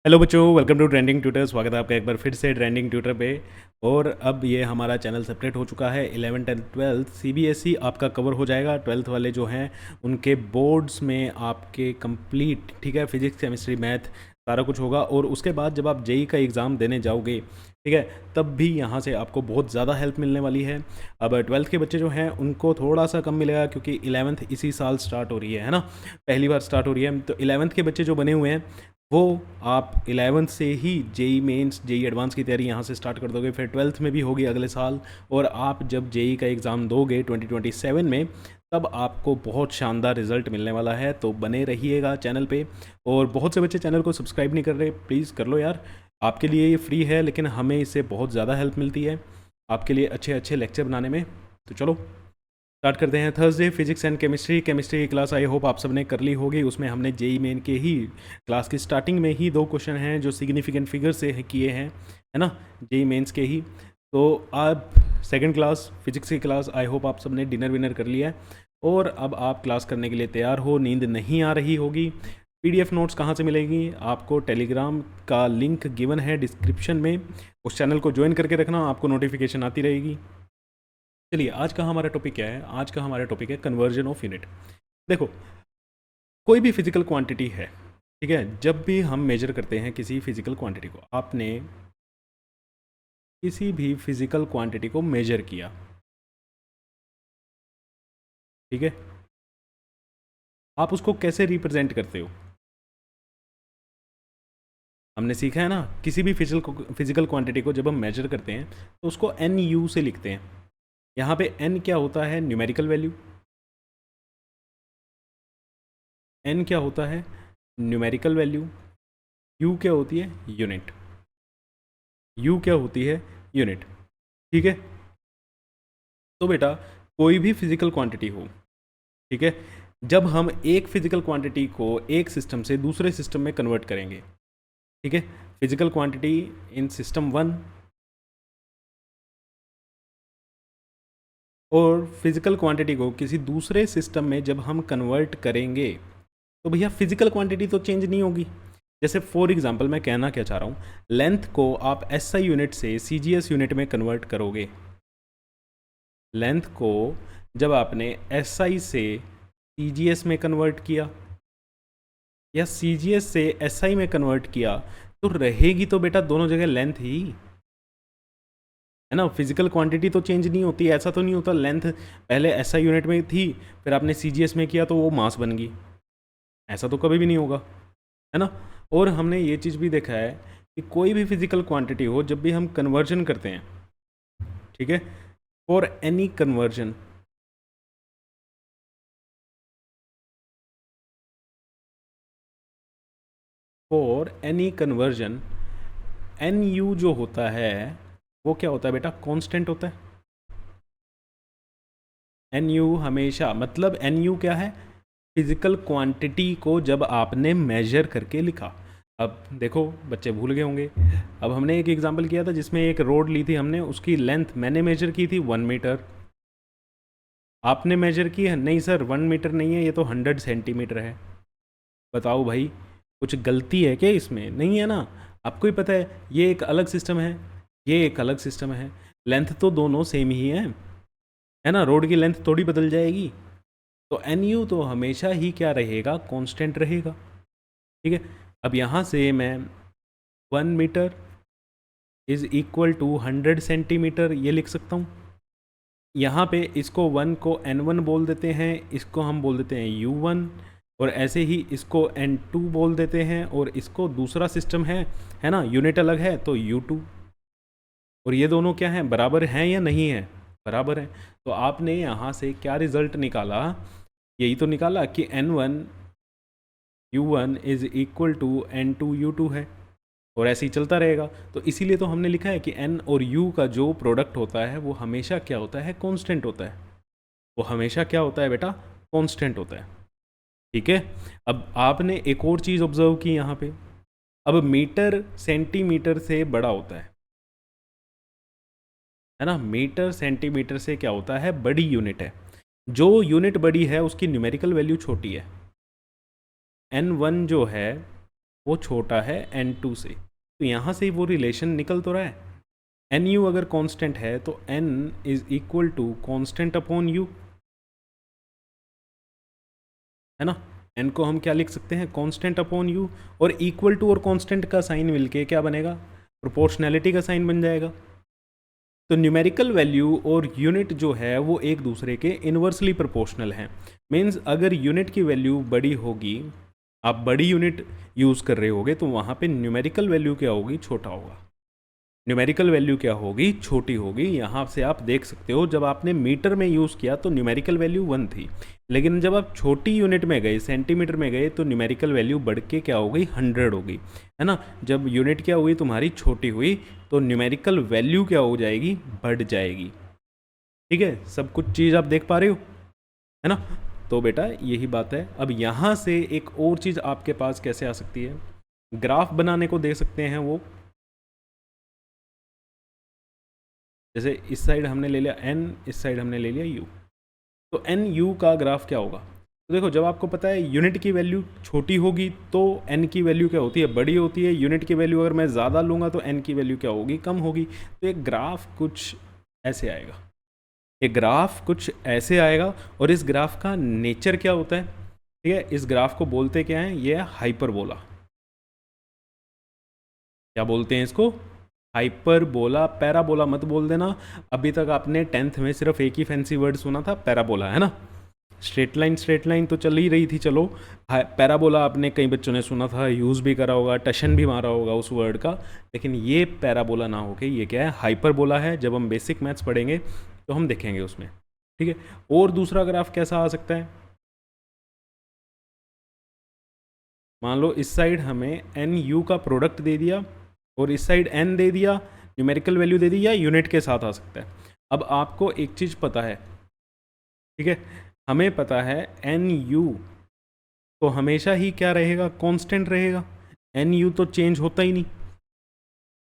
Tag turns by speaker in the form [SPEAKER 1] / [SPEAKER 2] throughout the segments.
[SPEAKER 1] Hello बच्चों, welcome to trending tutor. स्वागत है आपका एक बार फिर से ट्रेंडिंग ट्यूटर पे। और अब ये हमारा चैनल सेपरेट हो चुका है। 11th एंड 12th सीबीएसई आपका कवर हो जाएगा। 12th वाले जो हैं उनके बोर्ड्स में आपके कंप्लीट, ठीक है, फिजिक्स केमिस्ट्री मैथ सारा कुछ होगा। और उसके बाद जब आप जेई का एग्ज़ाम देने जाओगे, ठीक है, तब भी यहाँ से आपको बहुत ज़्यादा हेल्प मिलने वाली है। अब 12th के बच्चे जो हैं उनको थोड़ा सा कम मिलेगा, क्योंकि 11th इसी साल स्टार्ट हो रही है ना, पहली बार स्टार्ट हो रही है। तो 11th के बच्चे जो बने हुए हैं वो आप 11th से ही जेई मेंस जेई एडवांस की तैयारी यहाँ से स्टार्ट कर दोगे। फिर 12th में भी होगी अगले साल। और आप जब जेई का एग्ज़ाम दोगे 2027 में, तब आपको बहुत शानदार रिजल्ट मिलने वाला है। तो बने रहिएगा चैनल पे। और बहुत से बच्चे चैनल को सब्सक्राइब नहीं कर रहे, प्लीज़ कर लो यार। आपके लिए ये फ्री है, लेकिन हमें इससे बहुत ज़्यादा हेल्प मिलती है आपके लिए अच्छे अच्छे लेक्चर बनाने में। तो चलो स्टार्ट करते हैं। थर्सडे फिजिक्स एंड केमिस्ट्री की क्लास आई होप आप सबने कर ली होगी। उसमें हमने जेई मेन के ही क्लास की स्टार्टिंग में ही 2 क्वेश्चन हैं जो सिग्निफिकेंट फिगर से किए हैं, है ना, जेई मेंस के ही। तो आप सेकंड क्लास फिजिक्स की क्लास आई होप आप सबने डिनर विनर कर लिया है और अब आप क्लास करने के लिए तैयार हो। नींद नहीं आ रही होगी। पीडीएफ नोट्स कहाँ से मिलेगी आपको? टेलीग्राम का लिंक गिवन है डिस्क्रिप्शन में। उस चैनल को ज्वाइन करके रखना, आपको नोटिफिकेशन आती रहेगी। चलिए, आज का हमारा टॉपिक क्या है? आज का हमारा टॉपिक है कन्वर्जन ऑफ यूनिट। देखो, कोई भी फिजिकल क्वांटिटी है, ठीक है, जब भी हम मेजर करते हैं किसी फिजिकल क्वांटिटी को, आपने किसी भी फिजिकल क्वांटिटी को मेजर किया, ठीक है, आप उसको कैसे रिप्रेजेंट करते हो? हमने सीखा है ना, किसी भी फिजिकल क्वांटिटी को जब हम मेजर करते हैं तो उसको एन यू से लिखते हैं। यहाँ पे एन क्या होता है? Numerical value. एन क्या होता है? Numerical value. यू क्या होती है? यूनिट। यू क्या होती है? यूनिट। ठीक है। तो बेटा, कोई भी फिजिकल क्वांटिटी हो, ठीक है, जब हम एक फिजिकल क्वांटिटी को एक सिस्टम से दूसरे सिस्टम में कन्वर्ट करेंगे, ठीक है, फिजिकल क्वांटिटी इन सिस्टम 1 और फिजिकल क्वांटिटी को किसी दूसरे सिस्टम में जब हम कन्वर्ट करेंगे, तो भैया फिजिकल क्वांटिटी तो चेंज नहीं होगी। जैसे फॉर एग्जांपल मैं कहना क्या चाह रहा हूँ, लेंथ को आप एसआई यूनिट से सीजीएस यूनिट में कन्वर्ट करोगे। लेंथ को जब आपने एसआई से सीजीएस में कन्वर्ट किया या सीजीएस से एसआई में कन्वर्ट किया, तो रहेगी तो बेटा दोनों जगह लेंथ ही, है ना। फिजिकल क्वांटिटी तो चेंज नहीं होती। ऐसा तो नहीं होता लेंथ पहले एसआई यूनिट में थी, फिर आपने सीजीएस में किया तो वो मास बन गई। ऐसा तो कभी भी नहीं होगा, है ना। और हमने ये चीज़ भी देखा है कि कोई भी फिजिकल क्वांटिटी हो, जब भी हम कन्वर्जन करते हैं, ठीक है, for any conversion, for any conversion, N U जो होता है वो क्या होता है बेटा? कांस्टेंट होता है। एन यू हमेशा, मतलब एन यू क्या है? फिजिकल क्वांटिटी को जब आपने मेजर करके लिखा। अब देखो, बच्चे भूल गए होंगे। अब हमने एक एग्जांपल किया था जिसमें एक रोड ली थी हमने, उसकी लेंथ मैंने मेजर की थी 1 मीटर। आपने मेजर की है? नहीं सर, 1 मीटर नहीं है, ये तो 100 सेंटीमीटर है। बताओ भाई, कुछ गलती है क्या इसमें? नहीं है ना। आपको ही पता है ये एक अलग सिस्टम है, ये एक अलग सिस्टम है, लेंथ तो दोनों सेम ही है ना। रोड की लेंथ थोड़ी बदल जाएगी। तो एन यू तो हमेशा ही क्या रहेगा? कांस्टेंट रहेगा। ठीक है। अब यहाँ से मैं 1 metre is equal to 100 centimetre ये लिख सकता हूँ। यहाँ पे इसको 1 को N1 बोल देते हैं, इसको हम बोल देते हैं U1, और ऐसे ही इसको N2 बोल देते हैं, और इसको दूसरा सिस्टम है ना, यूनिट अलग है तो U2। और ये दोनों क्या हैं? बराबर हैं या नहीं है? बराबर हैं। तो आपने यहाँ से क्या रिजल्ट निकाला? यही तो निकाला कि N1 U1 is equal to N2 U2 है, और ऐसे ही चलता रहेगा। तो इसीलिए तो हमने लिखा है कि N और U का जो प्रोडक्ट होता है वो हमेशा क्या होता है? कांस्टेंट होता है। वो हमेशा क्या होता है बेटा? कांस्टेंट होता है। ठीक है। अब आपने एक और चीज़ ऑब्जर्व की यहाँ पे, अब मीटर सेंटीमीटर से बड़ा होता है ना। मीटर सेंटीमीटर से क्या होता है? बड़ी यूनिट है। जो यूनिट बड़ी है उसकी न्यूमेरिकल वैल्यू छोटी है। N1 जो है वो छोटा है n2 से। तो यहाँ से वो रिलेशन निकल तो रहा है, एन यू अगर कांस्टेंट है तो n is equal to constant upon U, है ना। n को हम क्या लिख सकते हैं, कांस्टेंट अपॉन यू, और इक्वल टू और कांस्टेंट का साइन मिलके क्या बनेगा, प्रोपोर्शनैलिटी का साइन बन जाएगा। तो न्यूमेरिकल वैल्यू और यूनिट जो है वो एक दूसरे के इन्वर्सली प्रोपोर्शनल हैं। मीन्स अगर यूनिट की वैल्यू बड़ी होगी, आप बड़ी यूनिट यूज़ कर रहे होगे, तो वहाँ पे न्यूमेरिकल वैल्यू क्या होगी, छोटा होगा। न्यूमेरिकल वैल्यू क्या होगी, छोटी होगी। यहाँ से आप देख सकते हो, जब आपने मीटर में यूज़ किया तो न्यूमेरिकल वैल्यू 1 थी, लेकिन जब आप छोटी यूनिट में गए, सेंटीमीटर में गए, तो न्यूमेरिकल वैल्यू बढ़ के क्या हो गई, 100 हो गई, है ना। जब यूनिट क्या हुई तुम्हारी, छोटी हुई, तो न्यूमेरिकल वैल्यू क्या हो जाएगी, बढ़ जाएगी। ठीक है, सब कुछ चीज़ आप देख पा रहे हो, है ना। तो बेटा यही बात है। अब यहाँ से एक और चीज़ आपके पास कैसे आ सकती है, ग्राफ बनाने को दे सकते हैं वो। जैसे इस साइड हमने ले लिया n, इस साइड हमने ले लिया u, तो एन यू का ग्राफ क्या होगा। तो देखो, जब आपको पता है यूनिट की वैल्यू छोटी होगी तो n की वैल्यू क्या होती है, बड़ी होती है। यूनिट की वैल्यू अगर मैं ज़्यादा लूँगा तो n की वैल्यू क्या होगी, कम होगी। तो एक ग्राफ कुछ ऐसे आएगा, एक ग्राफ कुछ ऐसे आएगा। और इस ग्राफ का नेचर क्या होता है, ठीक है, इस ग्राफ को बोलते क्या है, ये है हाइपरबोला। क्या बोलते हैं इसको, हाइपरबोला। पैराबोला मत बोल देना, अभी तक आपने 10th में सिर्फ एक ही फैंसी वर्ड सुना था, पैराबोला, है ना। स्ट्रेट लाइन तो चल ही रही थी, चलो। पैराबोला आपने कई बच्चों ने सुना था, यूज़ भी करा होगा, टशन भी मारा होगा उस वर्ड का, लेकिन ये पैराबोला ना होके ये क्या है, हाइपरबोला है। जब हम बेसिक मैथ्स पढ़ेंगे तो हम देखेंगे उसमें, ठीक है। और दूसरा ग्राफ कैसा आ सकता है, मान लो इस साइड हमें एन यू का प्रोडक्ट दे दिया और इस साइड n दे दिया, न्यूमेरिकल वैल्यू दे दी, या यूनिट के साथ आ सकता है। अब आपको एक चीज़ पता है, ठीक है, हमें पता है एन यू तो हमेशा ही क्या रहेगा, कांस्टेंट रहेगा। एन यू तो चेंज होता ही नहीं,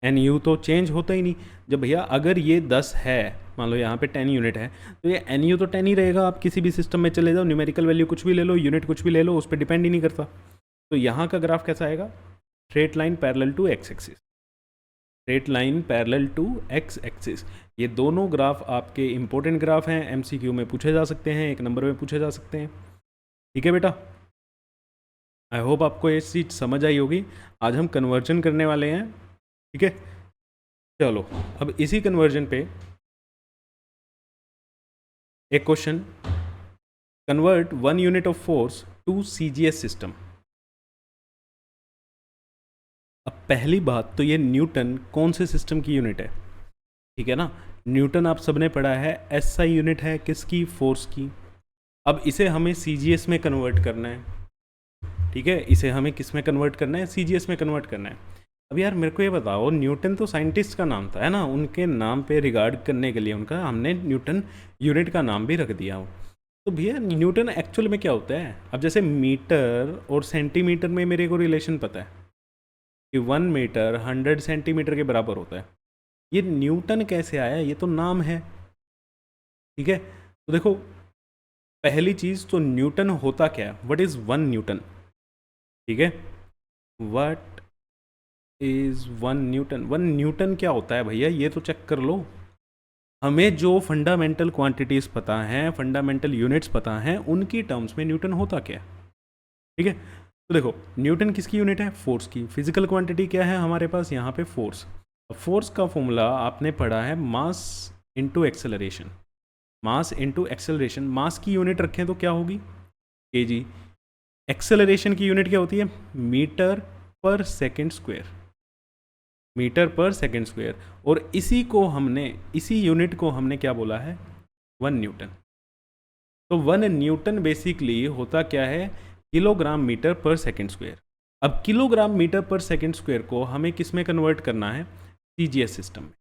[SPEAKER 1] एन यू तो चेंज होता ही नहीं। जब भैया अगर ये 10 है, मान लो यहाँ पे 10 यूनिट है, तो ये एन यू तो 10 ही रहेगा। आप किसी भी सिस्टम में चले जाओ, न्यूमेरिकल वैल्यू कुछ भी ले लो, यूनिट कुछ भी ले लो, उस पर डिपेंड ही नहीं करता। तो यहाँ का ग्राफ कैसा आएगा, straight line parallel to X axis, straight line parallel to X axis. ये दोनों ग्राफ आपके इंपॉर्टेंट ग्राफ हैं, एमसीक्यू में पूछे जा सकते हैं, एक नंबर में पूछे जा सकते हैं। ठीक है बेटा, आई होप आपको ये चीज़ समझ आई होगी। आज हम कन्वर्जन करने वाले हैं, ठीक है। चलो अब इसी कन्वर्जन पे एक question, convert 1 unit of force to CGS system. अब पहली बात तो ये न्यूटन कौन से सिस्टम की यूनिट है, ठीक है ना। न्यूटन आप सबने पढ़ा है, एसआई यूनिट है किसकी, फोर्स की। अब इसे हमें सीजीएस में कन्वर्ट करना है, ठीक है, इसे हमें किस में कन्वर्ट करना है, सीजीएस में कन्वर्ट करना है। अब यार मेरे को ये बताओ, न्यूटन तो साइंटिस्ट का नाम था, है ना, उनके नाम पे रिगार्ड करने के लिए उनका हमने न्यूटन यूनिट का नाम भी रख दिया हो। तो भैया न्यूटन एक्चुअल में क्या होता है। अब जैसे मीटर और सेंटीमीटर में मेरे को रिलेशन पता है कि 1 मीटर 100 सेंटीमीटर के बराबर होता है। ये न्यूटन कैसे आया, ये तो नाम है, ठीक है। तो देखो पहली चीज़ तो न्यूटन होता क्या है, व्हाट इज़ 1 न्यूटन, ठीक है। व्हाट इज़ 1 न्यूटन, 1 न्यूटन क्या होता है भैया, ये तो चेक कर लो। हमें जो फंडामेंटल क्वांटिटीज़ पता हैं, फंडामेंटल यूनिट्स पता हैं, उनकी टर्म्स में न्यूटन होता क्या है, ठीक है। तो देखो न्यूटन किसकी यूनिट है, फोर्स की। फिजिकल क्वांटिटी क्या है हमारे पास यहाँ पे, फोर्स। फोर्स का फॉर्मूला आपने पढ़ा है, mass into acceleration, mass into acceleration. Mass की यूनिट रखें तो क्या होगी, केजी। एक्सेलरेशन की यूनिट क्या होती है, मीटर पर सेकेंड स्क्वायर, मीटर पर सेकेंड स्क्वायर। और इसी को हमने, इसी यूनिट को हमने क्या बोला है, 1 न्यूटन। तो 1 न्यूटन बेसिकली होता क्या है, किलोग्राम मीटर पर सेकेंड स्क्वायर। अब किलोग्राम मीटर पर सेकेंड स्क्वायर को हमें किस में कन्वर्ट करना है, सीजीएस सिस्टम में।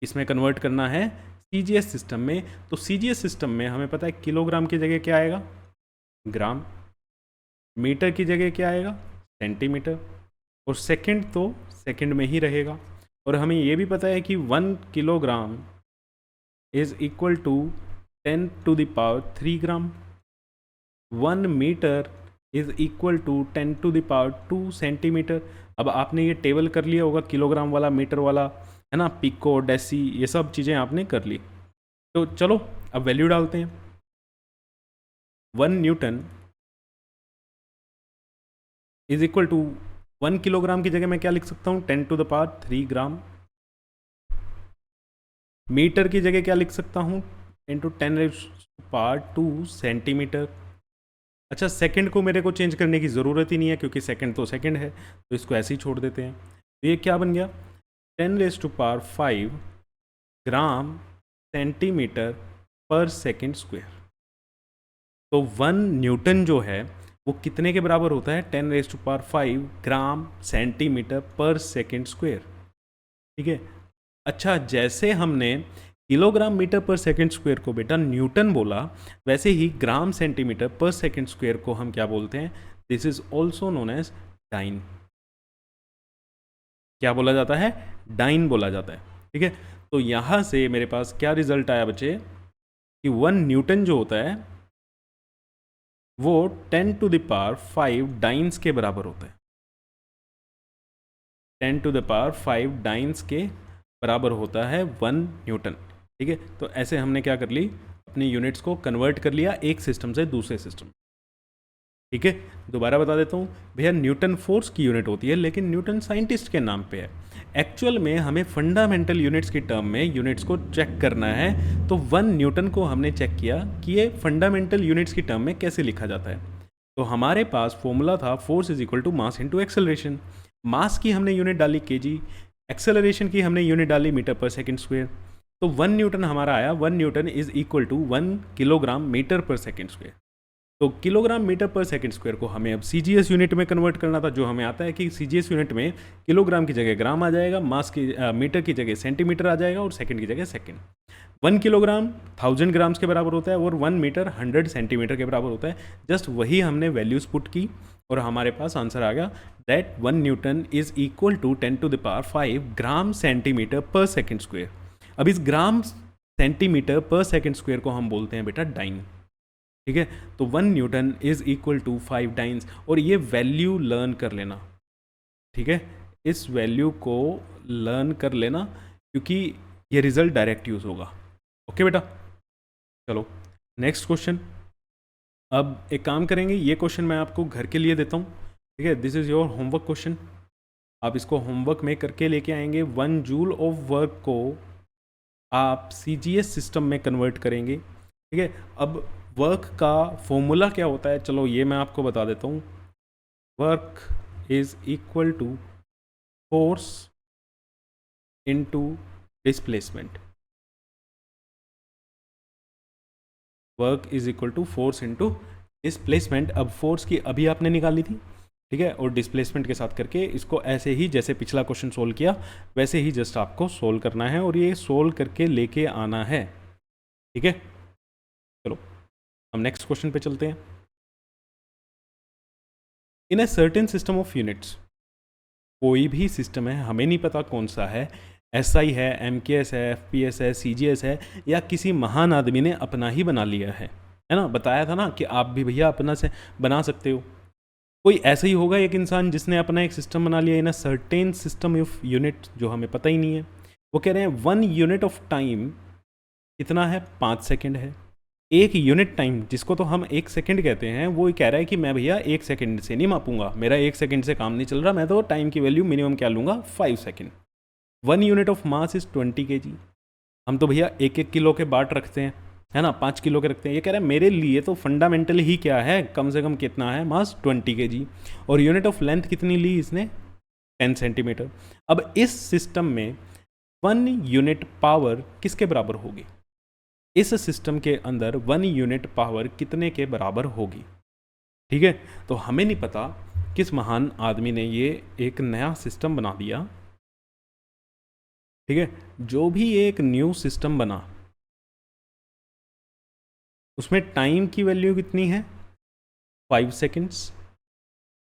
[SPEAKER 1] किस में कन्वर्ट करना है, सीजीएस सिस्टम में। तो सीजीएस सिस्टम में हमें पता है किलोग्राम की जगह क्या आएगा, ग्राम। मीटर की जगह क्या आएगा, सेंटीमीटर। और सेकंड तो सेकंड में ही रहेगा। और हमें ये भी पता है कि 1 kilogram is equal to 10 to the power 3 gram. 1 metre is equal to 10⁻² centimetre. अब आपने ये टेबल कर लिया होगा, किलोग्राम वाला, मीटर वाला, है ना, पिको, डेसी, ये सब चीज़ें आपने कर ली। तो चलो अब वैल्यू डालते हैं। 1 newton is equal to 1 kilogram की जगह मैं क्या लिख सकता हूँ, 10⁻³ ग्राम। मीटर की जगह क्या लिख सकता हूँ, इंटू 10⁻² सेंटीमीटर। अच्छा, सेकंड को मेरे को चेंज करने की ज़रूरत ही नहीं है, क्योंकि सेकंड तो सेकंड है, तो इसको ऐसे ही छोड़ देते हैं। तो ये क्या बन गया, 10⁵ ग्राम सेंटीमीटर पर सेकंड स्क्वायर। तो 1 न्यूटन जो है वो कितने के बराबर होता है, 10⁵ ग्राम सेंटीमीटर पर सेकंड स्क्वायर। ठीक है। अच्छा, जैसे हमने किलोग्राम मीटर पर सेकंड स्क्वायर को बेटा न्यूटन बोला, वैसे ही ग्राम सेंटीमीटर पर सेकंड स्क्वायर को हम क्या बोलते हैं, this is also known as dyne. क्या बोला जाता है, डाइन बोला जाता है। ठीक है। तो यहां से मेरे पास क्या रिजल्ट आया बच्चे, कि 1 न्यूटन जो होता है वो 10⁵ डाइन्स के बराबर होता है। 10⁵ डाइन्स के बराबर होता है 1 न्यूटन। ठीक है। तो ऐसे हमने क्या कर ली, अपनी यूनिट्स को कन्वर्ट कर लिया एक सिस्टम से दूसरे सिस्टम। ठीक है। दोबारा बता देता हूँ भैया, न्यूटन फोर्स की यूनिट होती है, लेकिन न्यूटन साइंटिस्ट के नाम पे है। एक्चुअल में हमें फंडामेंटल यूनिट्स की टर्म में यूनिट्स को चेक करना है। तो 1 न्यूटन को हमने चेक किया कि ये फंडामेंटल यूनिट्स की टर्म में कैसे लिखा जाता है। तो हमारे पास फॉर्मूला था force is equal to mass into acceleration. Mass की हमने यूनिट डाली केजी, एक्सेलरेशन की हमने यूनिट डाली मीटर पर सेकंड स्क्वायर। तो 1 न्यूटन हमारा आया, 1 newton is equal to 1 kilogram metre पर सेकंड स्क्वायर। तो किलोग्राम मीटर पर सेकंड स्क्वायर को हमें अब सीजीएस यूनिट में कन्वर्ट करना था। जो हमें आता है कि सीजीएस यूनिट में किलोग्राम की जगह ग्राम आ जाएगा, मास की मीटर की जगह सेंटीमीटर आ जाएगा, और सेकंड की जगह सेकंड। 1 किलोग्राम 1000 ग्राम्स के बराबर होता है, और 1 मीटर 100 सेंटीमीटर के बराबर होता है। जस्ट वही हमने वैल्यूज पुट की और हमारे पास आंसर आ गया, that 1 newton is equal to 10⁵ gram centimetre पर सेकेंड स्क्वायर। अब इस ग्राम सेंटीमीटर पर सेकेंड स्क्वायर को हम बोलते हैं बेटा डाइन। ठीक है। तो 1 newton is equal to 5 dynes, और ये वैल्यू लर्न कर लेना। ठीक है, इस वैल्यू को लर्न कर लेना, क्योंकि ये रिजल्ट डायरेक्ट यूज होगा। ओके बेटा, चलो नेक्स्ट क्वेश्चन। अब एक काम करेंगे, ये क्वेश्चन मैं आपको घर के लिए देता हूँ। ठीक है, this is your homework question. आप इसको होमवर्क में करके लेके आएंगे। 1 जूल ऑफ वर्क को आप सीजीएस सिस्टम में कन्वर्ट करेंगे। ठीक है। अब वर्क का फॉर्मूला क्या होता है, चलो ये मैं आपको बता देता हूँ। Work is equal to force into displacement. Work is equal to force into displacement. अब फोर्स की अभी आपने निकाली थी, ठीक है, और डिस्प्लेसमेंट के साथ करके इसको ऐसे ही जैसे पिछला क्वेश्चन सोल्व किया वैसे ही जस्ट आपको सोल्व करना है, और ये सोल्व करके लेके आना है। ठीक है, चलो हम नेक्स्ट क्वेश्चन पे चलते हैं। In a certain system of units, कोई भी सिस्टम है, हमें नहीं पता कौन सा है, एसआई है, एमकेएस है, एफपीएस है, सीजीएस है, या किसी महान आदमी ने अपना ही बना लिया है ना। बताया था ना कि आप भी भैया अपना से बना सकते हो। कोई ऐसा ही होगा एक इंसान जिसने अपना एक सिस्टम बना लिया in a certain system of unit, जो हमें पता ही नहीं है। वो कह रहे हैं 1 यूनिट ऑफ टाइम कितना है, 5 सेकेंड है। एक यूनिट टाइम, जिसको तो हम 1 सेकंड कहते हैं, वो कह रहा है कि मैं भैया 1 सेकंड से नहीं मापूंगा, मेरा 1 सेकंड से काम नहीं चल रहा, मैं तो टाइम की वैल्यू मिनिमम क्या लूँगा, 5 second. 1 unit of mass is 20 kg। हम तो भैया 1-1 किलो के बाट रखते हैं, है ना, 5 किलो के रखते हैं। ये कह रहा है मेरे लिए तो फंडामेंटल ही क्या है, कम से कम कितना है मास, 20 kg। और यूनिट ऑफ लेंथ कितनी ली इसने, 10 सेंटीमीटर। अब इस सिस्टम में 1 यूनिट पावर किसके बराबर होगी, इस सिस्टम के अंदर 1 यूनिट पावर कितने के बराबर होगी। ठीक है, तो हमें नहीं पता किस महान आदमी ने ये एक नया सिस्टम बना दिया। ठीक है, जो भी एक न्यू सिस्टम बना उसमें टाइम की वैल्यू कितनी है, 5 सेकेंड्स,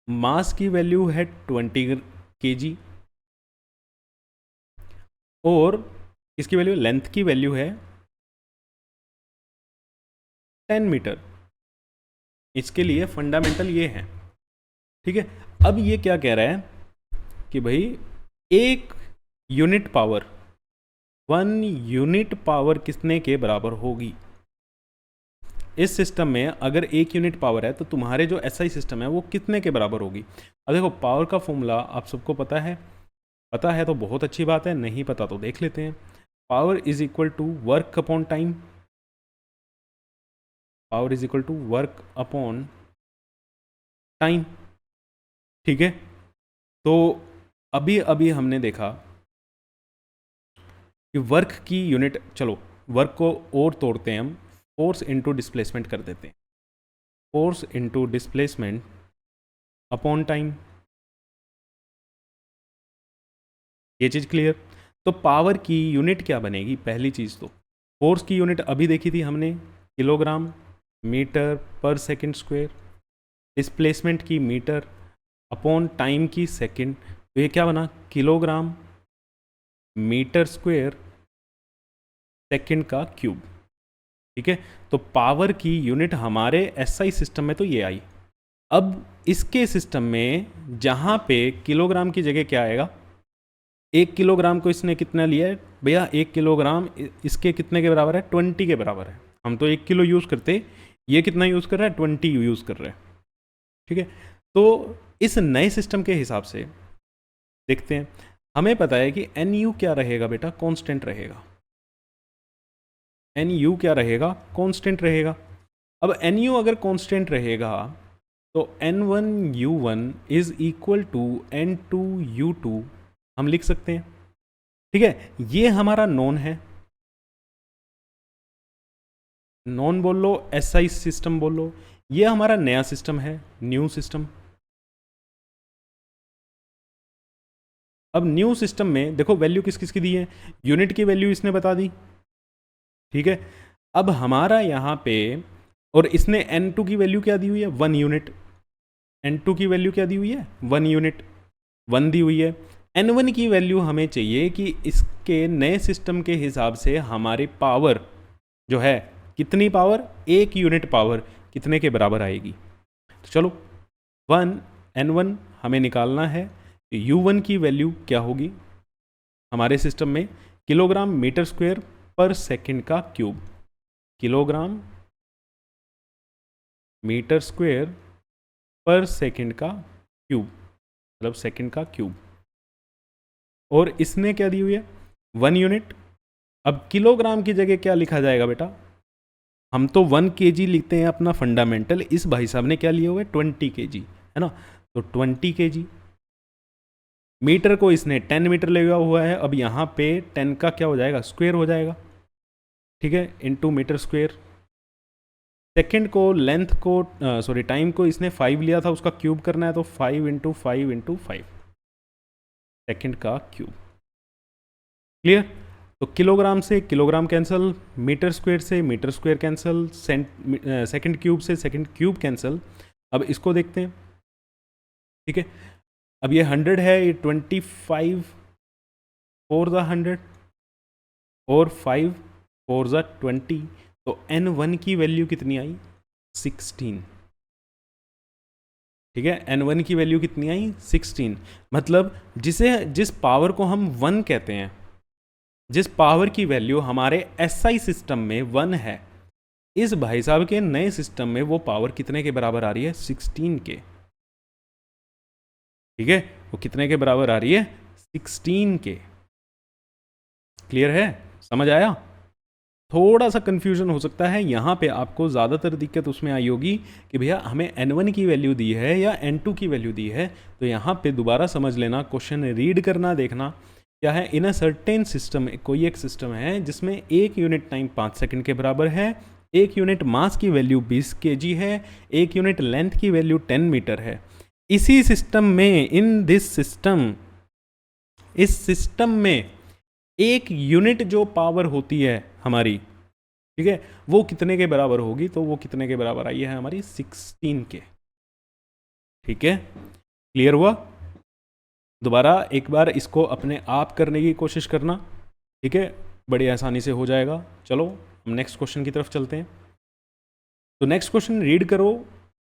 [SPEAKER 1] मास की वैल्यू है 20 kg, और इसकी वैल्यू, लेंथ की वैल्यू है 10 मीटर। इसके लिए फंडामेंटल ये है, ठीक है। अब ये क्या कह रहा है कि भाई एक यूनिट पावर, 1 यूनिट पावर कितने के बराबर होगी। इस सिस्टम में अगर 1 यूनिट पावर है तो तुम्हारे जो एसआई सिस्टम है वो कितने के बराबर होगी। अब देखो पावर का फॉर्मूला आप सबको पता है, पता है तो बहुत अच्छी बात है, नहीं पता तो देख लेते हैं। Power is equal to work upon time, power is equal to work upon time, ठीक है। तो अभी अभी हमने देखा कि वर्क की यूनिट, चलो वर्क को और तोड़ते हैं हम, फोर्स इनटू डिस्प्लेसमेंट कर देते हैं, force into displacement upon time, ये चीज़ क्लियर। तो पावर की यूनिट क्या बनेगी, पहली चीज़ तो फोर्स की यूनिट अभी देखी थी हमने, किलोग्राम मीटर पर सेकंड स्क्वायर, डिस्प्लेसमेंट की मीटर अपॉन टाइम की सेकंड, तो ये क्या बना, किलोग्राम मीटर स्क्वायर सेकंड का क्यूब, ठीक है। तो पावर की यूनिट हमारे एसआई सिस्टम में तो ये आई। अब इसके सिस्टम में जहाँ पे किलोग्राम की जगह क्या आएगा, 1 किलोग्राम को इसने कितना लिया है भैया, 1 किलोग्राम इसके कितने के बराबर है, 20 के बराबर है। हम तो 1 किलो यूज़ करते, ये कितना यूज़ कर रहा है, 20 यूज़ कर रहा है, ठीक है। तो इस नए सिस्टम के हिसाब से देखते हैं, हमें पता है कि एन यू क्या रहेगा बेटा, कांस्टेंट रहेगा। एन यू क्या रहेगा, कांस्टेंट रहेगा। अब एन यू अगर कांस्टेंट रहेगा तो N1U1 is equal to N2U2 हम लिख सकते हैं, ठीक है। ये हमारा नॉन है, नॉन बोल लो, एसआई सिस्टम बोल लो, ये हमारा नया सिस्टम है, न्यू सिस्टम। अब न्यू सिस्टम में देखो वैल्यू किस किस की दी है, यूनिट की वैल्यू इसने बता दी, ठीक है। अब हमारा यहाँ पे, और इसने N2 की वैल्यू क्या दी हुई है, 1 यूनिट, N2 की वैल्यू क्या दी हुई है, 1 यूनिट, 1 दी हुई है। N1 की वैल्यू हमें चाहिए कि इसके नए सिस्टम के हिसाब से हमारी पावर जो है, कितनी पावर, 1 यूनिट पावर कितने के बराबर आएगी। तो चलो 1 N1 हमें निकालना है, U1 की वैल्यू क्या होगी हमारे सिस्टम में, किलोग्राम मीटर स्क्वायर पर सेकंड का क्यूब, किलोग्राम मीटर स्क्वायर पर सेकंड का क्यूब, मतलब सेकंड का क्यूब। और इसने क्या दी हुई है, 1 यूनिट। अब किलोग्राम की जगह क्या लिखा जाएगा बेटा, हम तो 1 kg लिखते हैं अपना फंडामेंटल, इस भाई साहब ने क्या लिया हुआ है, 20 kg, है ना। तो 20 kg, मीटर को इसने 10 मीटर लिया हुआ है। अब यहाँ पे 10 का क्या हो जाएगा, स्क्वायर हो जाएगा, ठीक है, इनटू मीटर स्क्वायर। सेकंड को, लेंथ को, सॉरी टाइम को इसने 5 लिया था, उसका क्यूब करना है, तो 5 इंटू 5 इंटू 5 सेकेंड का क्यूब, क्लियर। तो किलोग्राम से किलोग्राम कैंसिल, मीटर स्क्वायर से metre square cancel, second cube से सेकंड क्यूब कैंसिल। अब इसको देखते हैं, ठीक है। अब ये 100 है, ये 25 4 ज़ा 100 और 5 4 ज़ा 20, तो N1 की वैल्यू कितनी आई, 16, ठीक है। N1 की वैल्यू कितनी आई, 16। मतलब जिस पावर को हम 1 कहते हैं, जिस पावर की वैल्यू हमारे SI सिस्टम में 1 है, इस भाई साहब के नए सिस्टम में वो पावर कितने के बराबर आ रही है, 16 के, ठीक है। वो कितने के बराबर आ रही है, 16 के, क्लियर है, समझ आया। थोड़ा सा कंफ्यूजन हो सकता है यहाँ पे, आपको ज़्यादातर दिक्कत उसमें आई होगी कि भैया हमें N1 की वैल्यू दी है या N2 की वैल्यू दी है। तो यहाँ पे दोबारा समझ लेना, क्वेश्चन रीड करना, देखना क्या है। इन अ सर्टेन सिस्टम, कोई एक सिस्टम है जिसमें 1 यूनिट टाइम 5 सेकंड के बराबर है, 1 यूनिट मास की वैल्यू 20 kg है, 1 यूनिट लेंथ की वैल्यू 10 मीटर है। इसी सिस्टम में, इन दिस सिस्टम, इस सिस्टम में 1 यूनिट जो पावर होती है हमारी, ठीक है, वो कितने के बराबर होगी, तो वो कितने के बराबर आई है हमारी, 16 के, ठीक है। क्लियर हुआ। दोबारा एक बार इसको अपने आप करने की कोशिश करना, ठीक है, बड़ी आसानी से हो जाएगा। चलो हम नेक्स्ट क्वेश्चन की तरफ चलते हैं। तो नेक्स्ट क्वेश्चन रीड करो,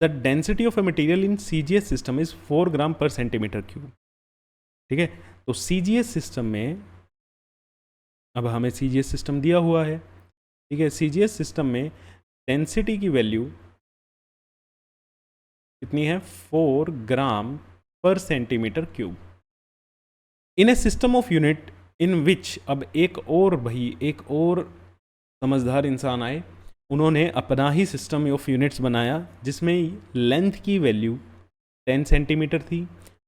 [SPEAKER 1] the density of a material in CGS system is 4 gram per centimetre cube. ठीक है, तो CGS सिस्टम में, अब हमें CGS सिस्टम दिया हुआ है, ठीक है, CGS सिस्टम में डेंसिटी की वैल्यू कितनी है, 4 gram per centimetre cube in a system of unit in which. अब एक और समझदार इंसान आए, उन्होंने अपना ही सिस्टम ऑफ यूनिट्स बनाया जिसमें लेंथ की वैल्यू 10 सेंटीमीटर थी,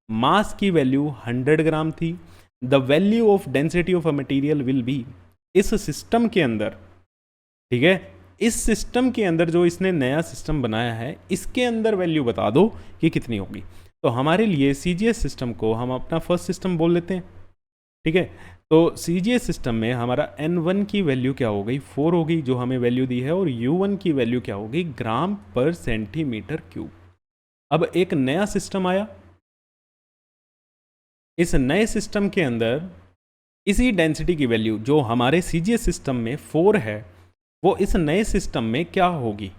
[SPEAKER 1] मास की वैल्यू 100 ग्राम थी। The value of density of a material will be, इस सिस्टम के अंदर, ठीक है, इस सिस्टम के अंदर जो इसने नया सिस्टम बनाया है, इसके अंदर वैल्यू बता दो कि कितनी होगी। तो हमारे लिए CGS सिस्टम को हम अपना फर्स्ट सिस्टम बोल लेते हैं। ठीक है, तो CGS सिस्टम में हमारा N1 की वैल्यू क्या हो गई, 4 होगी, जो हमें वैल्यू दी है, और U1 की वैल्यू क्या होगी, ग्राम पर सेंटीमीटर क्यूब। अब एक नया सिस्टम आया, इस नए सिस्टम के अंदर इसी डेंसिटी की वैल्यू जो हमारे CGS सिस्टम में 4 है, वो इस नए सिस्टम में क्या होगी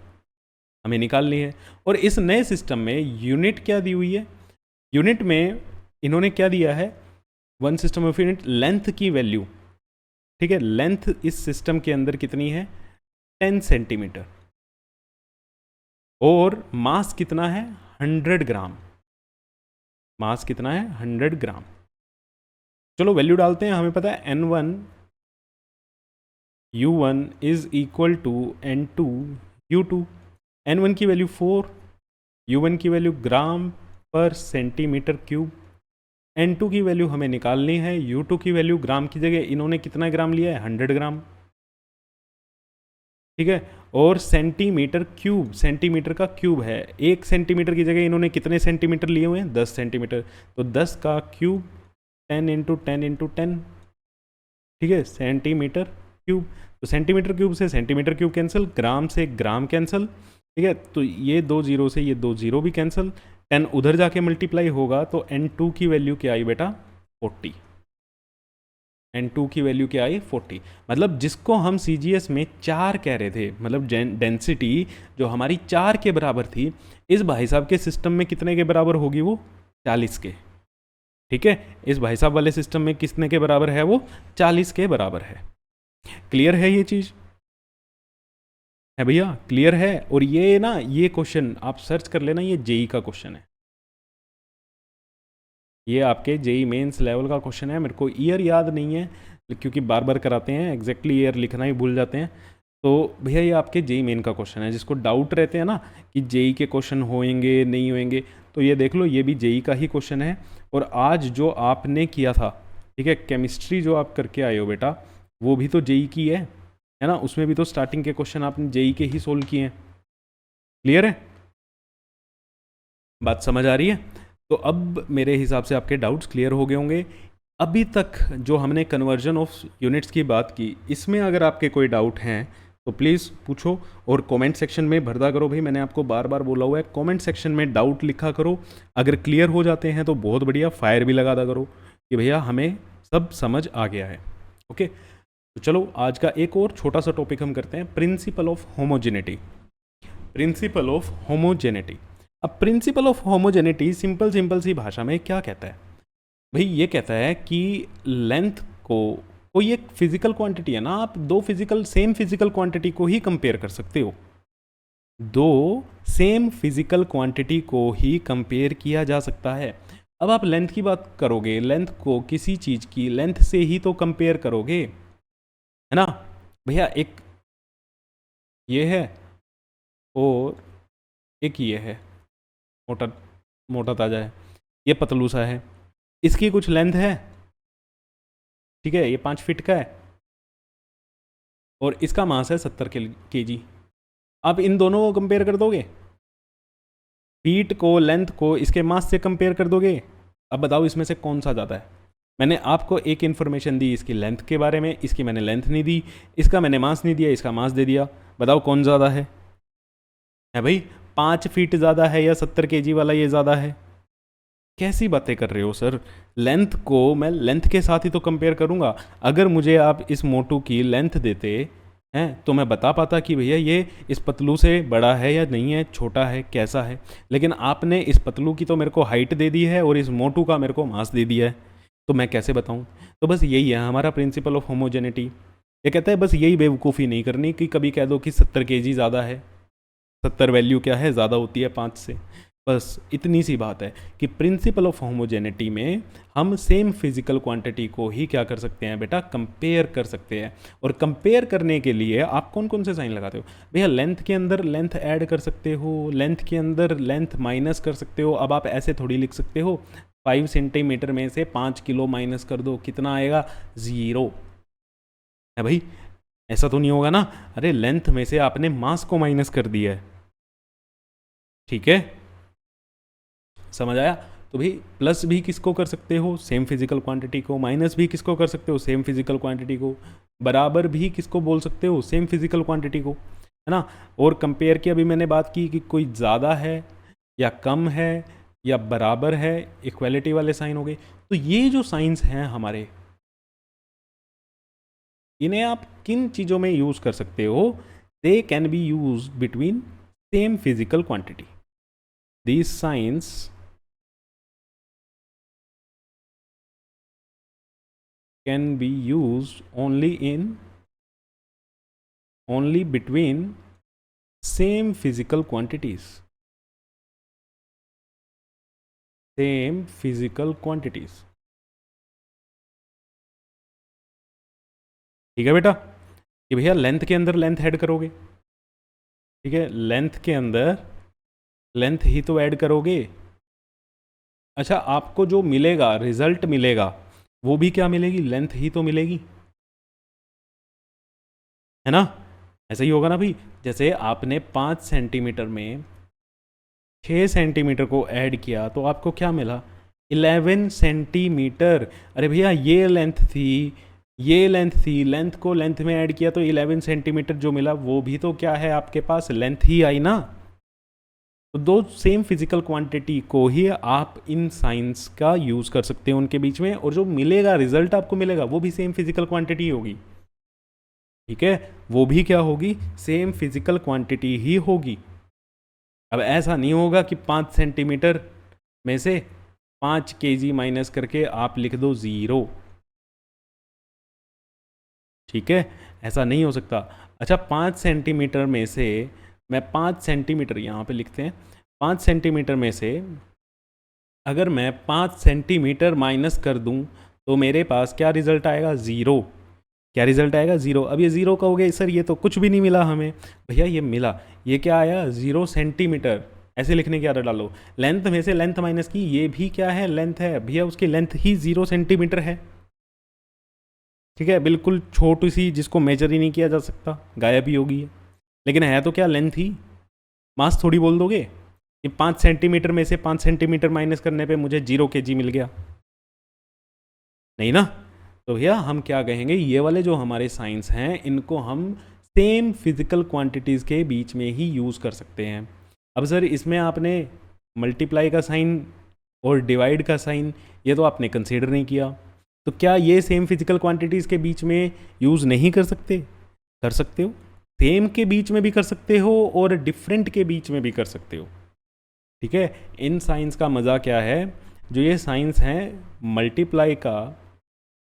[SPEAKER 1] हमें निकालनी है। और इस नए सिस्टम में यूनिट क्या दी हुई है, यूनिट में इन्होंने क्या दिया है, one system of unit, length की वैल्यू, ठीक है, लेंथ इस सिस्टम के अंदर कितनी है, 10 सेंटीमीटर, और मास कितना है, 100 ग्राम, मास कितना है, 100 ग्राम। चलो वैल्यू डालते हैं, हमें पता है N1 U1 is equal to N2 U2। N1 की वैल्यू 4, U1 की वैल्यू ग्राम पर सेंटीमीटर क्यूब, N2 की वैल्यू हमें निकालनी है, U2 की वैल्यू ग्राम की जगह इन्होंने कितना ग्राम लिया है, 100 ग्राम। ठीक है, और सेंटीमीटर क्यूब, सेंटीमीटर का क्यूब है, 1 सेंटीमीटर की जगह इन्होंने कितने सेंटीमीटर लिए हुए हैं, 10 सेंटीमीटर, तो 10 का क्यूब 10 इंटू 10 इंटू 10, ठीक है, सेंटीमीटर क्यूब। तो सेंटीमीटर क्यूब से सेंटीमीटर क्यूब कैंसिल, ग्राम से ग्राम कैंसिल, ठीक है, तो ये 2 जीरो से ये 2 जीरो भी कैंसिल, 10 उधर जाके मल्टीप्लाई होगा, तो N2 की वैल्यू क्या आई बेटा, 40। N2 की वैल्यू क्या आई, 40। मतलब जिसको हम CGS में 4 कह रहे थे, मतलब डेंसिटी जो हमारी 4 के बराबर थी, इस भाई साहब के सिस्टम में कितने के बराबर होगी, वो 40 के। ठीक है, इस भाई साहब वाले सिस्टम में कितने के बराबर है, वो 40 के बराबर है। क्लियर है ये चीज़, है भैया, क्लियर है। और ये ना, ये क्वेश्चन आप सर्च कर लेना, ये जेई का क्वेश्चन है, ये आपके जेई मेंस लेवल का क्वेश्चन है। मेरे को ईयर याद नहीं है क्योंकि बार बार कराते हैं, एग्जैक्टली ईयर लिखना ही भूल जाते हैं। तो भैया ये आपके जेई मेन का क्वेश्चन है, जिसको डाउट रहते हैं ना कि जेई के क्वेश्चन होंगे नहीं होंगे, तो ये देख लो, ये भी जेई का ही क्वेश्चन है। और आज जो आपने किया था, ठीक है, केमिस्ट्री जो आप करके आए हो बेटा, वो भी तो जेई की है ना, उसमें भी तो स्टार्टिंग के क्वेश्चन आपने जेई के ही सोल्व किए हैं। क्लियर है, बात समझ आ रही है। तो अब मेरे हिसाब से आपके डाउट्स क्लियर हो गए होंगे। अभी तक जो हमने कन्वर्जन ऑफ यूनिट्स की बात की, इसमें अगर आपके कोई डाउट हैं तो प्लीज़ पूछो, और कमेंट सेक्शन में भरदा करो भाई। मैंने आपको बार बार बोला हुआ है, कमेंट सेक्शन में डाउट लिखा करो। अगर क्लियर हो जाते हैं तो बहुत बढ़िया, फायर भी लगा दा करो कि भैया हमें सब समझ आ गया है। ओके, तो चलो आज का एक और छोटा सा टॉपिक हम करते हैं, principle of homogeneity. Principle of homogeneity. अब प्रिंसिपल ऑफ होमोजेनिटी सिंपल सी भाषा में क्या कहता है भाई, ये कहता है कि लेंथ को, कोई एक फिजिकल क्वांटिटी है ना, आप सेम फिजिकल क्वांटिटी को ही कंपेयर कर सकते हो, दो सेम फिजिकल क्वांटिटी को ही कंपेयर किया जा सकता है। अब आप लेंथ की बात करोगे, लेंथ को किसी चीज़ की लेंथ से ही तो कंपेयर करोगे, है ना भैया। एक ये है और एक ये है, मोटा मोटा ताजा है, ये पतलू सा है, इसकी कुछ लेंथ है, ठीक है, ये 5 फीट का है, और इसका मास है 70 kg। आप इन दोनों को कंपेयर कर दोगे, फीट को, लेंथ को इसके मास से कंपेयर कर दोगे। अब बताओ इसमें से कौन सा ज़्यादा है। मैंने आपको एक इन्फॉर्मेशन दी इसकी लेंथ के बारे में, इसकी मैंने लेंथ नहीं दी, इसका मैंने मास नहीं दिया, इसका मास दे दिया। बताओ कौन ज़्यादा है भाई, 5 फीट ज़्यादा है या 70 kg वाला ये ज़्यादा है? कैसी बातें कर रहे हो सर, लेंथ को मैं लेंथ के साथ ही तो कंपेयर करूंगा। अगर मुझे आप इस मोटू की लेंथ देते, हैं, तो मैं बता पाता कि भैया ये इस पतलू से बड़ा है या नहीं है, छोटा है, कैसा है। लेकिन आपने इस पतलू की तो मेरे को हाइट दे दी है और इस मोटू का मेरे को मास दे दिया है, तो मैं कैसे बताऊं। तो बस यही है हमारा प्रिंसिपल ऑफ होमोजेनिटी। ये कहता है बस यही बेवकूफ़ी नहीं करनी कि कभी कह दो कि 70 kg ज़्यादा है, 70 वैल्यू क्या है, ज़्यादा होती है 5 से। बस इतनी सी बात है कि प्रिंसिपल ऑफ होमोजेनिटी में हम सेम फिजिकल क्वांटिटी को ही क्या कर सकते हैं बेटा, कंपेयर कर सकते हैं। और कंपेयर करने के लिए आप कौन कौन से साइन लगाते हो भैया, लेंथ के अंदर लेंथ ऐड कर सकते हो, लेंथ के अंदर लेंथ माइनस कर सकते हो। अब आप ऐसे थोड़ी लिख सकते हो 5 सेंटीमीटर में से 5 किलो माइनस कर दो, कितना आएगा, 0 है भाई। ऐसा तो नहीं होगा ना, अरे लेंथ में से आपने मास को माइनस कर दिया है, ठीक है, समझ आया। तो भाई प्लस भी किसको कर सकते हो, सेम फिजिकल क्वांटिटी को, माइनस भी किसको कर सकते हो, सेम फिजिकल क्वांटिटी को, बराबर भी किसको बोल सकते हो, सेम फिजिकल क्वांटिटी को, है ना। और कंपेयर की अभी मैंने बात की कि कोई ज़्यादा है या कम है या बराबर है, इक्वालिटी वाले साइन हो गए। तो ये जो साइंस हैं हमारे, इन्हें आप किन चीज़ों में यूज़ कर सकते हो, they can be use between same physical quantity. These signs can be used only between same physical quantities, same physical quantities। ठीक है बेटा, कि भैया लेंथ के अंदर लेंथ ऐड करोगे, ठीक है, लेंथ के अंदर लेंथ ही तो ऐड करोगे। अच्छा, आपको जो मिलेगा, रिजल्ट मिलेगा, वो भी क्या मिलेगी, लेंथ ही तो मिलेगी, है ना। ऐसा ही होगा ना भाई, जैसे आपने 5 सेंटीमीटर में 6 सेंटीमीटर को ऐड किया तो आपको क्या मिला, 11 सेंटीमीटर। अरे भैया ये लेंथ थी, ये लेंथ थी, लेंथ को लेंथ में ऐड किया तो 11 सेंटीमीटर जो मिला वो भी तो क्या है आपके पास, लेंथ ही आई ना। तो दो सेम फिजिकल क्वांटिटी को ही आप इन साइंस का यूज़ कर सकते हो उनके बीच में, और जो मिलेगा रिजल्ट आपको मिलेगा वो भी सेम फिजिकल क्वांटिटी होगी, ठीक है, वो भी क्या होगी, सेम फिजिकल क्वांटिटी ही होगी। अब ऐसा नहीं होगा कि 5 सेंटीमीटर में से 5 kg माइनस करके आप लिख दो 0, ठीक है, ऐसा नहीं हो सकता। अच्छा, 5 सेंटीमीटर में से मैं 5 सेंटीमीटर यहाँ पे लिखते हैं, 5 सेंटीमीटर में से अगर मैं 5 सेंटीमीटर माइनस कर दूँ तो मेरे पास क्या रिजल्ट आएगा, 0। क्या रिजल्ट आएगा, 0। अब ये 0 कहोगे सर ये तो कुछ भी नहीं मिला हमें, भैया ये मिला, ये क्या आया, 0 सेंटीमीटर। ऐसे लिखने की आदत डालो, लेंथ में से लेंथ माइनस की, ये भी क्या है, लेंथ है, भैया उसकी लेंथ ही 0 सेंटीमीटर है, ठीक है, बिल्कुल छोटी सी, जिसको मेजर ही नहीं किया जा सकता, गायब ही होगी, लेकिन है तो क्या, लेंथ ही। मास थोड़ी बोल दोगे कि 5 सेंटीमीटर में से 5 सेंटीमीटर माइनस करने पे मुझे 0 kg मिल गया, नहीं ना। तो भैया हम क्या कहेंगे, ये वाले जो हमारे साइंस हैं इनको हम सेम फिजिकल क्वांटिटीज़ के बीच में ही यूज़ कर सकते हैं। अब सर इसमें आपने मल्टीप्लाई का साइन और डिवाइड का साइन ये तो आपने कंसीडर नहीं किया, तो क्या ये सेम फिजिकल क्वांटिटीज़ के बीच में यूज़ नहीं कर सकते, कर सकते हो, सेम के बीच में भी कर सकते हो और डिफरेंट के बीच में भी कर सकते हो, ठीक है। इन साइंस का मज़ा क्या है, जो ये साइंस हैं मल्टीप्लाई का,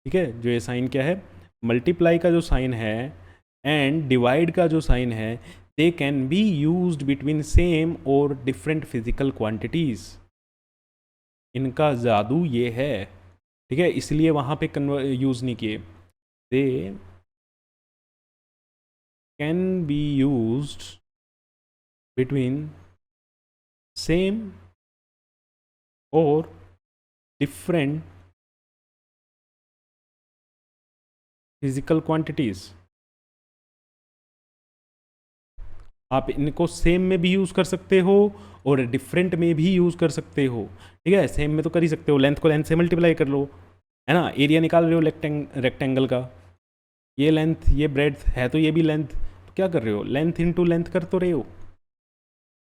[SPEAKER 1] ठीक है, जो ये साइन क्या है, मल्टीप्लाई का जो साइन है एंड डिवाइड का जो साइन है, they can be used between same और डिफरेंट फिजिकल क्वांटिटीज़। इनका जादू ये है, ठीक है, इसलिए वहाँ पे यूज़ नहीं किए। They can be used between same और डिफरेंट फिजिकल क्वांटिटीज़। आप इनको सेम में भी यूज़ कर सकते हो और डिफरेंट में भी यूज़ कर सकते हो, ठीक है। सेम में तो कर ही सकते हो, लेंथ को लेंथ से मल्टीप्लाई कर लो, है ना, एरिया निकाल रहे हो रेक्टेंगल का, ये लेंथ ये ब्रेड्थ है तो ये भी लेंथ, तो क्या कर रहे हो, लेंथ इनटू लेंथ कर तो रहे हो,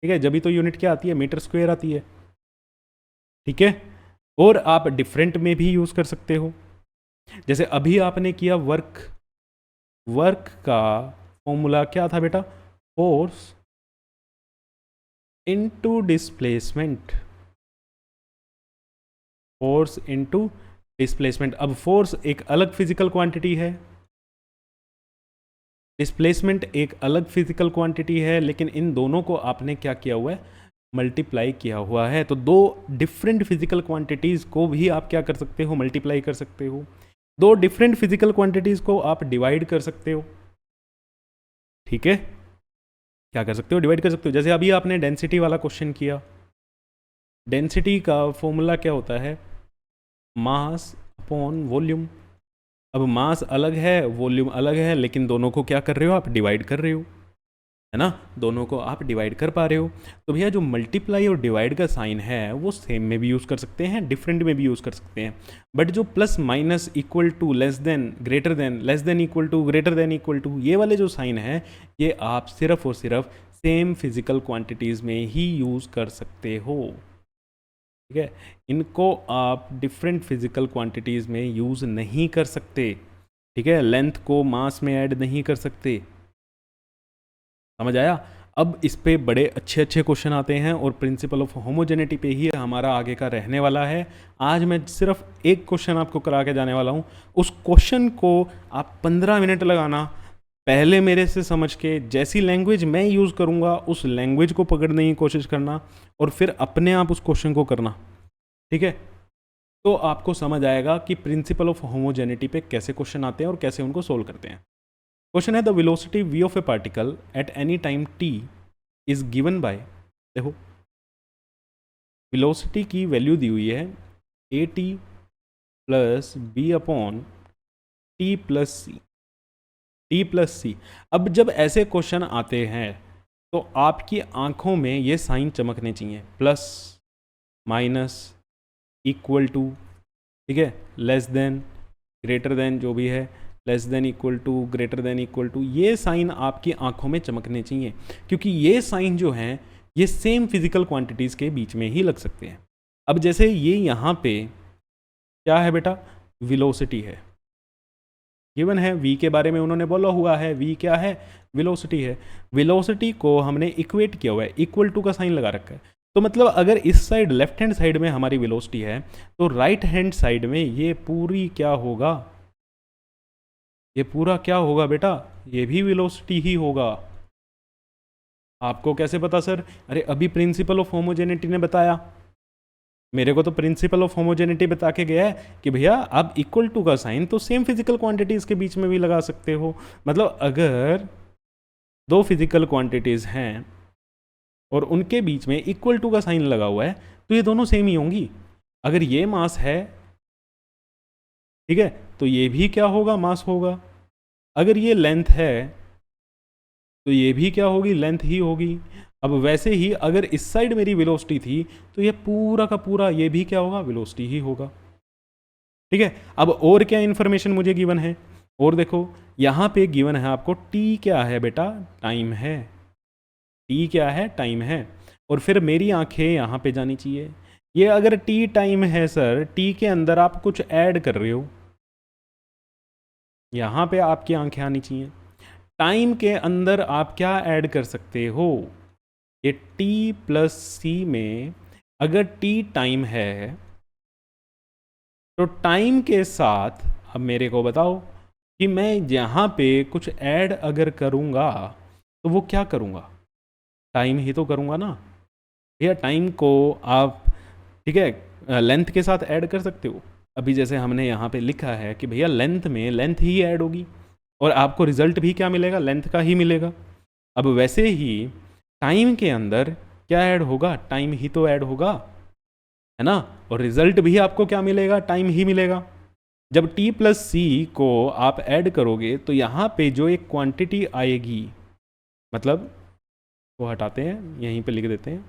[SPEAKER 1] ठीक है, जब भी तो यूनिट क्या आती है, मीटर स्क्वायर आती है, ठीक है। और आप डिफरेंट में भी यूज़ कर सकते हो, जैसे अभी आपने किया वर्क, वर्क का फॉर्मूला क्या था बेटा? Force into displacement, force into displacement. अब फोर्स एक अलग फिजिकल क्वांटिटी है, डिस्प्लेसमेंट एक अलग फिजिकल क्वांटिटी है, लेकिन इन दोनों को आपने क्या किया हुआ है? मल्टीप्लाई किया हुआ है। तो दो डिफरेंट फिजिकल क्वांटिटीज़ को भी आप क्या कर सकते हो? मल्टीप्लाई कर सकते हो। दो डिफरेंट फिजिकल क्वांटिटीज़ को आप डिवाइड कर सकते हो। ठीक है, क्या कर सकते हो? डिवाइड कर सकते हो। जैसे अभी आपने डेंसिटी वाला क्वेश्चन किया, डेंसिटी का फॉर्मूला क्या होता है? Mass upon volume. अब मास अलग है, वॉल्यूम अलग है, लेकिन दोनों को क्या कर रहे हो? आप डिवाइड कर रहे हो, है ना? दोनों को आप डिवाइड कर पा रहे हो। तो भैया जो मल्टीप्लाई और डिवाइड का साइन है वो सेम में भी यूज़ कर सकते हैं, डिफरेंट में भी यूज़ कर सकते हैं। बट जो plus minus equal to less than greater than less than equal to greater than equal to, ये वाले जो साइन है ये आप सिर्फ और सिर्फ सेम फिजिकल क्वांटिटीज़ में ही यूज़ कर सकते हो। ठीक है, इनको आप डिफरेंट फिजिकल क्वांटिटीज़ में यूज़ नहीं कर सकते। ठीक है, लेंथ को मास में ऐड नहीं कर सकते। समझ आया? अब इस पे बड़े अच्छे अच्छे क्वेश्चन आते हैं और प्रिंसिपल ऑफ होमोजेनिटी पे ही हमारा आगे का रहने वाला है। आज मैं सिर्फ एक क्वेश्चन आपको करा के जाने वाला हूँ। उस क्वेश्चन को आप 15 मिनट लगाना, पहले मेरे से समझ के जैसी लैंग्वेज मैं यूज़ करूँगा उस लैंग्वेज को पकड़ने की कोशिश करना और फिर अपने आप उस क्वेश्चन को करना। ठीक है, तो आपको समझ आएगा कि प्रिंसिपल ऑफ होमोजेनिटी पे कैसे क्वेश्चन आते हैं और कैसे उनको सोल्व करते हैं। क्वेश्चन है the velocity v of a particle at any time t is given by, देखो वेलोसिटी की वैल्यू दी हुई है A T plus B upon T plus C, T plus C. अब जब ऐसे क्वेश्चन आते हैं तो आपकी आंखों में ये साइन चमकने चाहिए, प्लस माइनस इक्वल टू, ठीक है, लेस देन ग्रेटर देन, जो भी है less than equal to greater than equal to, ये साइन आपकी आंखों में चमकने चाहिए, क्योंकि ये साइन जो हैं ये सेम फिजिकल क्वांटिटीज़ के बीच में ही लग सकते हैं। अब जैसे ये यहाँ पे क्या है बेटा? वेलोसिटी है, गिवन है, v के बारे में उन्होंने बोला हुआ है, v क्या है? वेलोसिटी है। वेलोसिटी को हमने इक्वेट किया हुआ है, इक्वल टू का साइन लगा रखा है। तो मतलब अगर इस साइड लेफ्ट हैंड साइड में हमारी वेलोसिटी है तो राइट हैंड साइड में ये पूरी क्या होगा? ये पूरा क्या होगा बेटा? ये भी वेलोसिटी ही होगा। आपको कैसे पता सर? अरे अभी प्रिंसिपल ऑफ होमोजेनिटी ने बताया, मेरे को तो प्रिंसिपल ऑफ होमोजेनिटी बता के गया है कि भैया आप इक्वल टू का साइन तो सेम फिजिकल क्वांटिटीज़ के बीच में भी लगा सकते हो। मतलब अगर दो फिजिकल क्वांटिटीज़ हैं और उनके बीच में इक्वल टू का साइन लगा हुआ है तो ये दोनों सेम ही होंगी। अगर ये मास है, ठीक है, तो ये भी क्या होगा? मास होगा। अगर ये लेंथ है तो ये भी क्या होगी? लेंथ ही होगी। अब वैसे ही अगर इस साइड मेरी वेलोसिटी थी तो ये पूरा का पूरा ये भी क्या होगा? वेलोसिटी ही होगा। ठीक है, अब और क्या इन्फॉर्मेशन मुझे गिवन है? और देखो यहाँ पे गिवन है आपको टी क्या है बेटा? टाइम है। टी क्या है? टाइम है। और फिर मेरी आंखें यहाँ पे जानी चाहिए। ये अगर टी टाइम है सर, टी के अंदर आप कुछ ऐड कर रहे हो, यहाँ पे आपकी आंखें आनी चाहिए। टाइम के अंदर आप क्या ऐड कर सकते हो? ये t प्लस सी में अगर t टाइम है तो टाइम के साथ अब मेरे को बताओ कि मैं यहाँ पे कुछ ऐड अगर करूँगा तो वो क्या करूँगा? टाइम ही तो करूँगा ना भैया। टाइम को आप, ठीक है, लेंथ के साथ ऐड कर सकते हो। अभी जैसे हमने यहाँ पे लिखा है कि भैया लेंथ में लेंथ ही ऐड होगी और आपको रिजल्ट भी क्या मिलेगा? लेंथ का ही मिलेगा। अब वैसे ही टाइम के अंदर क्या ऐड होगा? टाइम ही तो ऐड होगा, है ना। और रिजल्ट भी आपको क्या मिलेगा? टाइम ही मिलेगा। जब t प्लस सी को आप ऐड करोगे तो यहाँ पे जो एक क्वांटिटी आएगी, मतलब वो हटाते हैं, यहीं पे लिख देते हैं,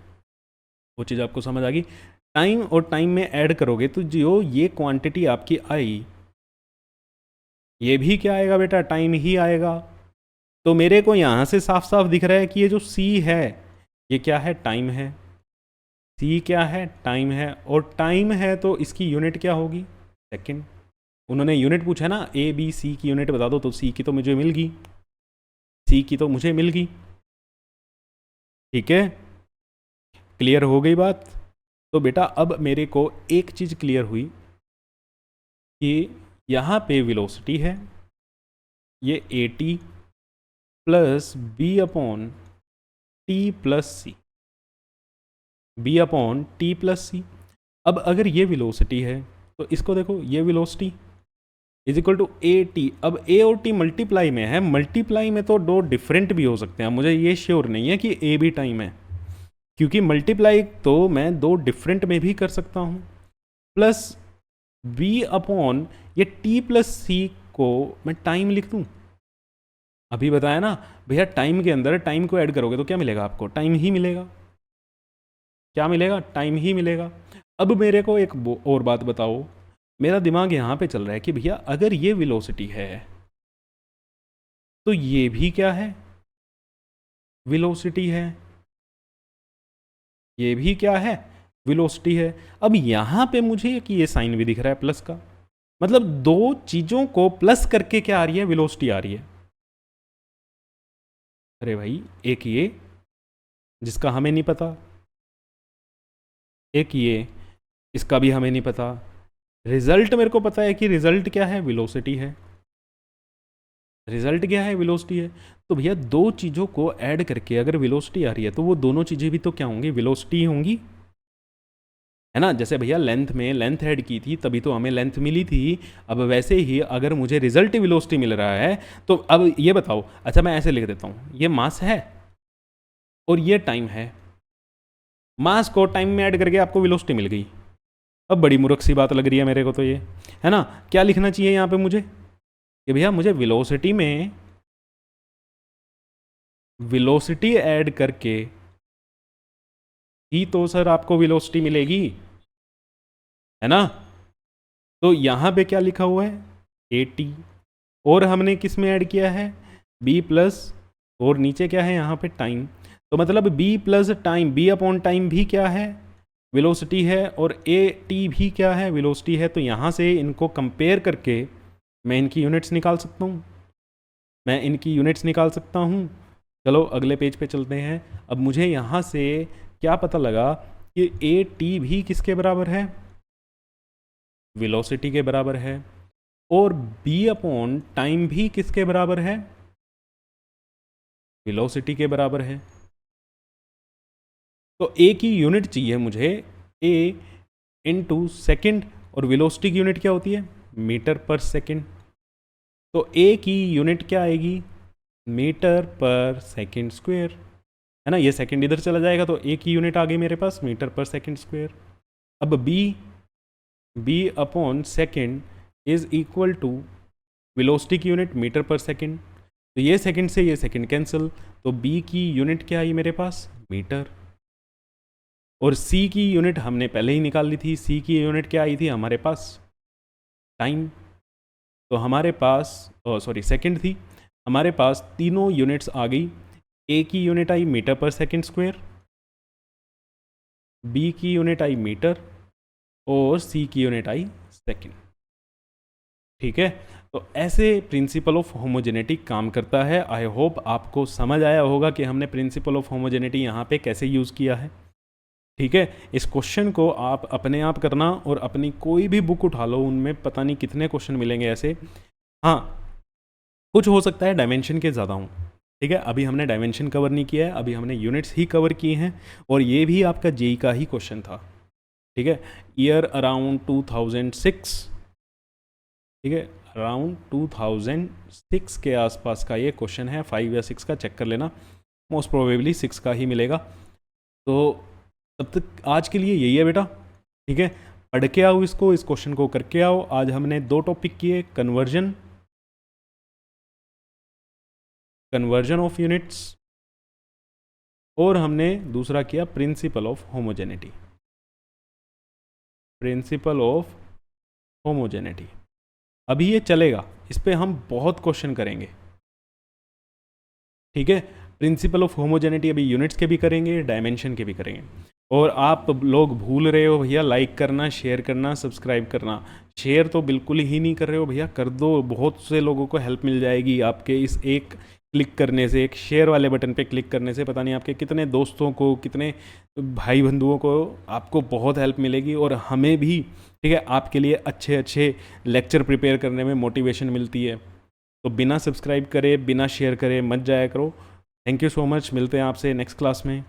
[SPEAKER 1] वो चीज़ आपको समझ आ गई। टाइम और टाइम में ऐड करोगे तो जो ये क्वांटिटी आपकी आई, ये भी क्या आएगा बेटा? टाइम ही आएगा। तो मेरे को यहाँ से साफ साफ दिख रहा है कि ये जो c है ये क्या है? टाइम है। c क्या है? टाइम है। और टाइम है तो इसकी यूनिट क्या होगी? सेकंड। उन्होंने यूनिट पूछा ना, a b c की यूनिट बता दो, तो c की तो मुझे मिल गई। सी की तो मुझे मिल गई। ठीक है, क्लियर हो गई बात। तो बेटा अब मेरे को एक चीज़ क्लियर हुई कि यहाँ पे वेलोसिटी है ये AT plus B upon T plus C, B upon T plus C. अब अगर ये वेलोसिटी है तो इसको देखो, ये velocity is equal to AT। अब A और T मल्टीप्लाई में है, मल्टीप्लाई में तो दो डिफरेंट भी हो सकते हैं, मुझे ये श्योर नहीं है कि A भी टाइम है, क्योंकि मल्टीप्लाई तो मैं दो डिफरेंट में भी कर सकता हूँ। प्लस B अपॉन ये T प्लस सी को मैं टाइम लिख दूँ। अभी बताया ना भैया, टाइम के अंदर टाइम को ऐड करोगे तो क्या मिलेगा आपको? टाइम ही मिलेगा। क्या मिलेगा? टाइम ही मिलेगा। अब मेरे को एक और बात बताओ, मेरा दिमाग यहाँ पे चल रहा है कि भैया अगर ये वेलोसिटी है तो ये भी क्या है? वेलोसिटी है। ये भी क्या है? वेलोसिटी है। अब यहाँ पे मुझे कि ये साइन भी दिख रहा है प्लस का, मतलब दो चीज़ों को प्लस करके क्या आ रही है? वेलोसिटी आ रही है। अरे भाई, एक ये जिसका हमें नहीं पता, एक ये इसका भी हमें नहीं पता। रिजल्ट मेरे को पता है कि रिजल्ट क्या है? वेलोसिटी है। रिजल्ट क्या है? वेलोसिटी है। तो भैया दो चीज़ों को ऐड करके अगर वेलोसिटी आ रही है तो वो दोनों चीज़ें भी तो क्या होंगी? वेलोसिटी होंगी, है ना। जैसे भैया लेंथ में लेंथ ऐड की थी तभी तो हमें लेंथ मिली थी। अब वैसे ही अगर मुझे रिजल्ट वेलोसिटी मिल रहा है तो अब ये बताओ, अच्छा मैं ऐसे लिख देता हूँ, ये मास है और ये टाइम है, मास को टाइम में ऐड करके आपको वेलोसिटी मिल गई। अब बड़ी मूर्ख सी बात लग रही है मेरे को तो ये, है ना। क्या लिखना चाहिए यहाँ पे मुझे कि भैया मुझे वेलोसिटी ऐड करके ही तो सर आपको वेलोसिटी मिलेगी, है ना। तो यहाँ पे क्या लिखा हुआ है? AT, और हमने किस में ऐड किया है? B प्लस, और नीचे क्या है यहाँ पे? टाइम। तो मतलब B plus time, B upon time भी क्या है? वेलोसिटी है, और AT भी क्या है? वेलोसिटी है। तो यहाँ से इनको कंपेयर करके मैं इनकी यूनिट्स निकाल सकता हूँ, चलो अगले पेज पे चलते हैं। अब मुझे यहाँ से क्या पता लगा कि AT भी किसके बराबर है? वेलोसिटी के बराबर है। और B अपॉन टाइम भी किसके बराबर है? वेलोसिटी के बराबर है। तो A की यूनिट चाहिए मुझे, A इंटू सेकेंड, और वेलोसिटी की यूनिट क्या होती है? मीटर पर सेकेंड। तो A की यूनिट क्या आएगी? मीटर पर सेकेंड स्क्वेयर, है ना। ये सेकेंड इधर चला जाएगा तो A की यूनिट आ गई मेरे पास मीटर पर सेकेंड स्क्वेयर। अब B upon second is equal to velocity की यूनिट मीटर पर सेकेंड। तो ये सेकेंड से ये सेकेंड कैंसिल, तो B की यूनिट क्या आई मेरे पास? मीटर। और C की यूनिट हमने पहले ही निकाल ली थी, C की यूनिट क्या आई थी हमारे पास? टाइम। तो हमारे पास सेकेंड थी, हमारे पास तीनों यूनिट्स आ गई। A की यूनिट आई मीटर पर सेकेंड स्क्वेयर, B की यूनिट आई मीटर, और C की यूनिट आई सेकेंड। ठीक है, तो ऐसे प्रिंसिपल ऑफ होमोजेनिटी काम करता है। आई होप आपको समझ आया होगा कि हमने प्रिंसिपल ऑफ होमोजेनिटी यहाँ पे कैसे यूज़ किया है। ठीक है, इस क्वेश्चन को आप अपने आप करना, और अपनी कोई भी बुक उठा लो, उनमें पता नहीं कितने क्वेश्चन मिलेंगे ऐसे। हाँ, कुछ हो सकता है डायमेंशन के ज़्यादा हूँ। ठीक है, अभी हमने डायमेंशन कवर नहीं किया है, अभी हमने यूनिट्स ही कवर किए हैं, और ये भी आपका जेई का ही क्वेश्चन था। ठीक है, ईयर अराउंड 2006, ठीक है, अराउंड 2006 के आसपास का ये क्वेश्चन है। 5 या 6 का चेक कर लेना, मोस्ट प्रोबेबली 6 का ही मिलेगा। तो तब तक आज के लिए यही है बेटा। ठीक है, पढ़ के आओ इसको, इस क्वेश्चन को करके आओ। आज हमने दो टॉपिक किए, कन्वर्जन ऑफ यूनिट्स, और हमने दूसरा किया प्रिंसिपल ऑफ होमोजेनिटी। अभी ये चलेगा, इस पे हम बहुत क्वेश्चन करेंगे। ठीक है, प्रिंसिपल ऑफ होमोजेनिटी अभी यूनिट्स के भी करेंगे, डायमेंशन के भी करेंगे। और आप लोग भूल रहे हो भैया लाइक करना, शेयर करना, सब्सक्राइब करना। शेयर तो बिल्कुल ही नहीं कर रहे हो भैया, कर दो, बहुत से लोगों को हेल्प मिल जाएगी आपके इस एक क्लिक करने से, एक शेयर वाले बटन पे क्लिक करने से पता नहीं आपके कितने दोस्तों को, कितने भाई बंधुओं को आपको बहुत हेल्प मिलेगी, और हमें भी, ठीक है, आपके लिए अच्छे अच्छे लेक्चर प्रिपेयर करने में मोटिवेशन मिलती है। तो बिना सब्सक्राइब करे, बिना शेयर करे मत जाया करो। थैंक यू सो मच, मिलते हैं आपसे नेक्स्ट क्लास में।